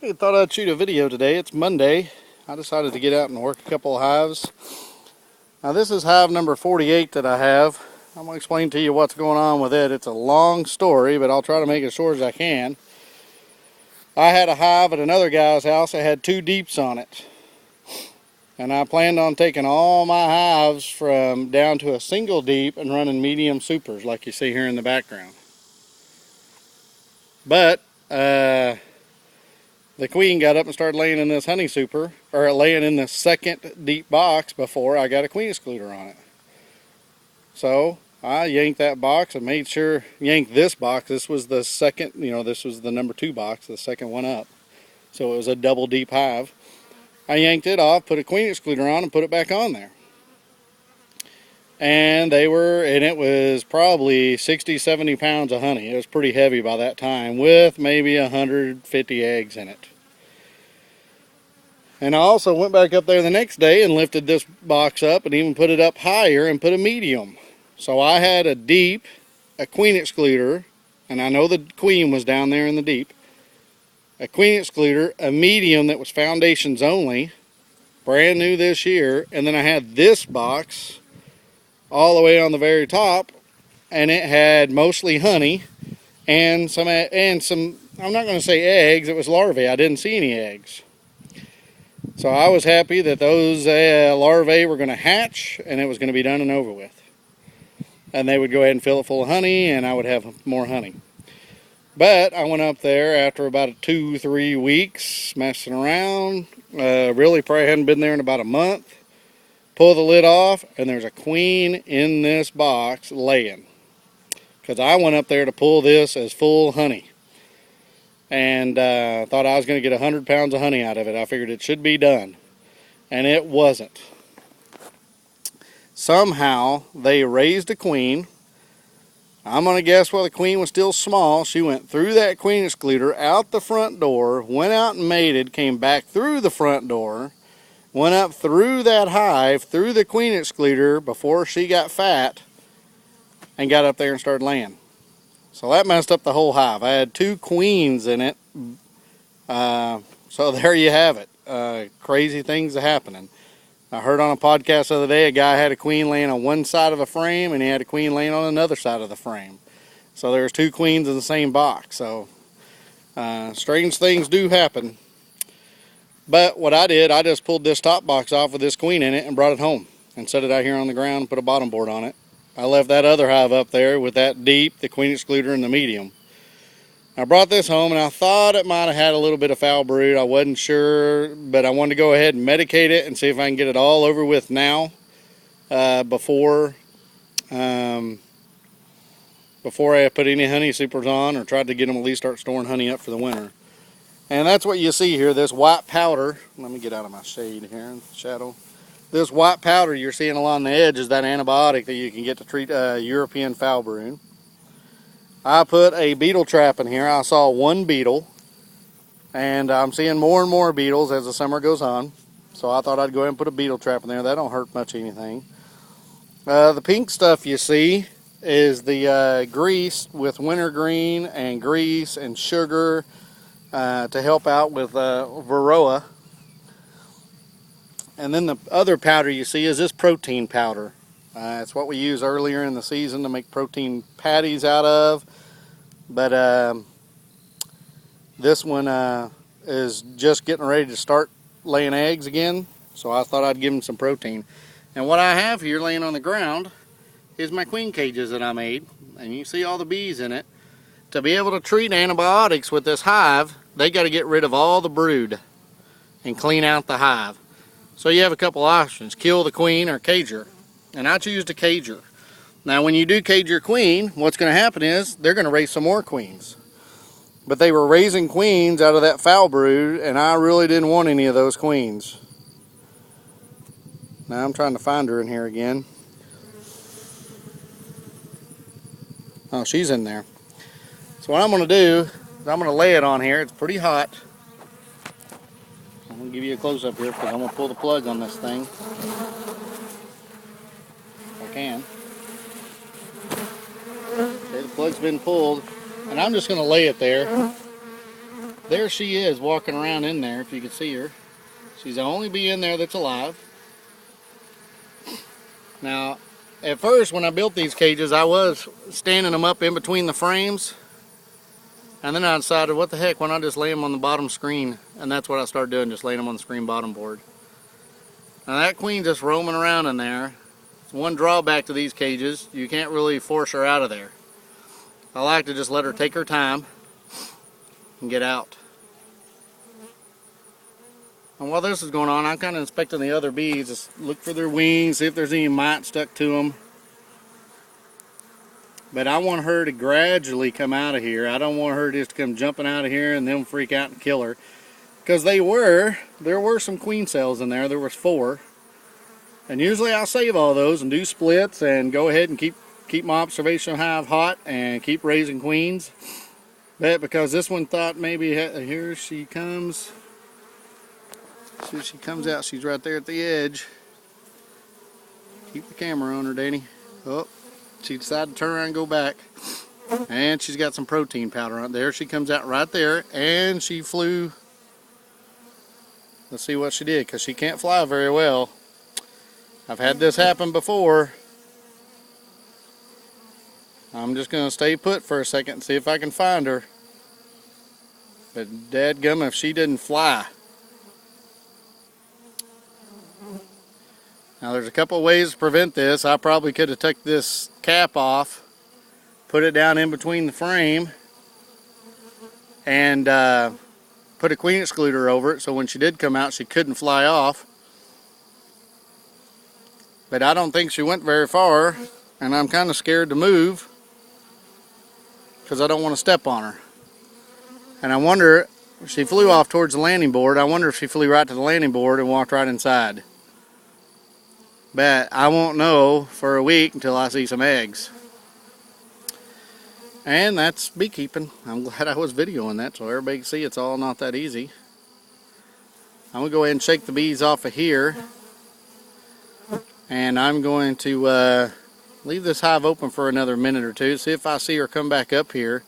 I thought I'd shoot a video today. It's Monday. I decided to get out and work a couple of hives. Now this is hive number 48 that I have. I'm going to explain to you what's going on with it. It's a long story, but I'll try to make it as short as I can. I had a hive at another guy's house that had 2 deeps on it. And I planned on taking all my hives from down to a single deep and running medium supers like you see here in the background. But the queen got up and started laying in this honey super, or laying in the second deep box before I got a queen excluder on it. So I yanked that box and made sure, yanked this box. This was the second, this was the number 2 box, the second one up. So it was a double deep hive. I yanked it off, put a queen excluder on, and put it back on there. And it was probably 60, 70 pounds of honey. It was pretty heavy by that time, with maybe 150 eggs in it. And I also went back up there the next day and lifted this box up and even put it up higher and put a medium. So I had a deep, a queen excluder, and I know the queen was down there in the deep. A queen excluder, a medium that was foundations only, brand new this year, and then I had this box all the way on the very top, and it had mostly honey and some, I'm not going to say eggs, it was larvae. I didn't see any eggs. So I was happy that those larvae were going to hatch and it was going to be done and over with. And they would go ahead and fill it full of honey and I would have more honey. But I went up there after about 2-3 weeks messing around. Really probably hadn't been there in about a month. Pull the lid off and there's a queen in this box laying. Because I went up there to pull this as full honey. And thought I was going to get 100 pounds of honey out of it. I figured it should be done. And it wasn't. Somehow they raised a queen. I'm going to guess while the queen was still small, she went through that queen excluder, out the front door, went out and mated, came back through the front door, went up through that hive, through the queen excluder before she got fat, and got up there and started laying. So that messed up the whole hive. I had 2 queens in it. So there you have it. Crazy things are happening. I heard on a podcast the other day a guy had a queen laying on one side of a frame and he had a queen laying on another side of the frame. So there's 2 queens in the same box. So strange things do happen. But what I did, I just pulled this top box off with this queen in it and brought it home and set it out here on the ground and put a bottom board on it. I left that other hive up there with that deep, the queen excluder, and the medium. I brought this home and I thought it might have had a little bit of foul brood. I wasn't sure, but I wanted to go ahead and medicate it and see if I can get it all over with now before I put any honey supers on or tried to get them at least start storing honey up for the winter. And that's what you see here, this white powder. Let me get out of my shade here in the shadow. This white powder you're seeing along the edge is that antibiotic that you can get to treat European foul brood. I put a beetle trap in here. I saw 1 beetle, and I'm seeing more and more beetles as the summer goes on. So I thought I'd go ahead and put a beetle trap in there. That don't hurt much anything. The pink stuff you see is the grease with wintergreen and grease and sugar to help out with varroa. And then the other powder you see is this protein powder. It's what we use earlier in the season to make protein patties out of. But this one is just getting ready to start laying eggs again. So I thought I'd give them some protein. And what I have here laying on the ground is my queen cages that I made. And you see all the bees in it. To be able to treat antibiotics with this hive, they got to get rid of all the brood and clean out the hive. So you have a couple options, kill the queen or cage her. And I choose to cage her. Now when you do cage your queen, what's going to happen is they're going to raise some more queens. But they were raising queens out of that foul brood and I really didn't want any of those queens. Now I'm trying to find her in here again. Oh, she's in there. So what I'm going to do is I'm going to lay it on here. It's pretty hot. I'm going to give you a close-up here because I'm going to pull the plug on this thing. If I can. Okay, the plug's been pulled. And I'm just going to lay it there there she is walking around in there, if you can see her. She's the only bee in there that's alive. Now, at first when I built these cages, I was standing them up in between the frames. And then I decided, what the heck, why not just lay them on the bottom screen? And that's what I started doing, just laying them on the screen bottom board. Now that queen just roaming around in there. One drawback to these cages, you can't really force her out of there. I like to just let her take her time and get out. And while this is going on, I'm kind of inspecting the other bees. Just look for their wings, see if there's any mite stuck to them. But I want her to gradually come out of here. I don't want her just to come jumping out of here and then freak out and kill her. Because there were some queen cells in there. There was 4. And usually I'll save all those and do splits and go ahead and keep my observation hive hot and keep raising queens. But because this one thought maybe, here she comes. So she comes out, she's right there at the edge. Keep the camera on her, Danny. Oh, she decided to turn around and go back. And she's got some protein powder on there. She comes out right there and she flew. Let's see what she did, because she can't fly very well. I've had this happen before. I'm just going to stay put for a second and see if I can find her. But dadgum if she didn't fly. Now there's a couple of ways to prevent this. I probably could have took this cap off, put it down in between the frame, and put a queen excluder over it so when she did come out she couldn't fly off. But I don't think she went very far, and I'm kind of scared to move because I don't want to step on her. And I wonder, she flew off towards the landing board. I wonder if she flew right to the landing board and walked right inside. But I won't know for a week until I see some eggs. And that's beekeeping. I'm glad I was videoing that so everybody can see it's all not that easy. I'm going to go ahead and shake the bees off of here. And I'm going to leave this hive open for another minute or two. See if I see her come back up here.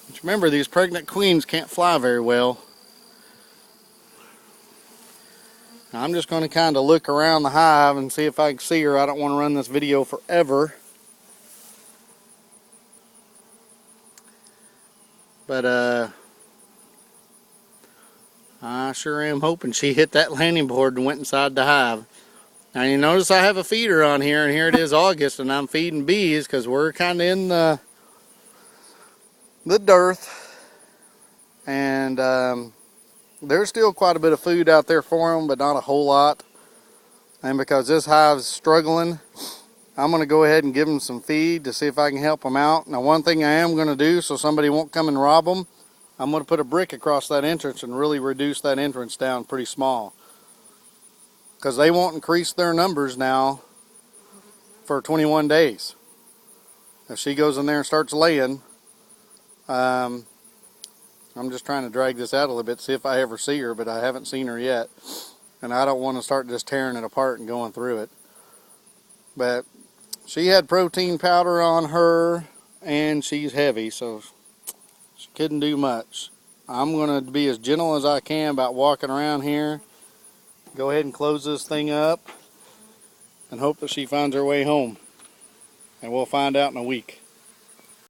But remember, these pregnant queens can't fly very well. I'm just going to kind of look around the hive and see if I can see her. I don't want to run this video forever. But I sure am hoping she hit that landing board and went inside the hive. Now you notice I have a feeder on here, and here it is August, and I'm feeding bees because we're kind of in the dearth. And there's still quite a bit of food out there for them, but not a whole lot. And because this hive's struggling, I'm going to go ahead and give them some feed to see if I can help them out. Now one thing I am going to do so somebody won't come and rob them, I'm going to put a brick across that entrance and really reduce that entrance down pretty small. Because they won't increase their numbers now for 21 days. If she goes in there and starts laying, I'm just trying to drag this out a little bit, see if I ever see her, but I haven't seen her yet. And I don't want to start just tearing it apart and going through it. But she had protein powder on her, and she's heavy, so she couldn't do much. I'm going to be as gentle as I can about walking around here. Go ahead and close this thing up and hope that she finds her way home. And we'll find out in a week.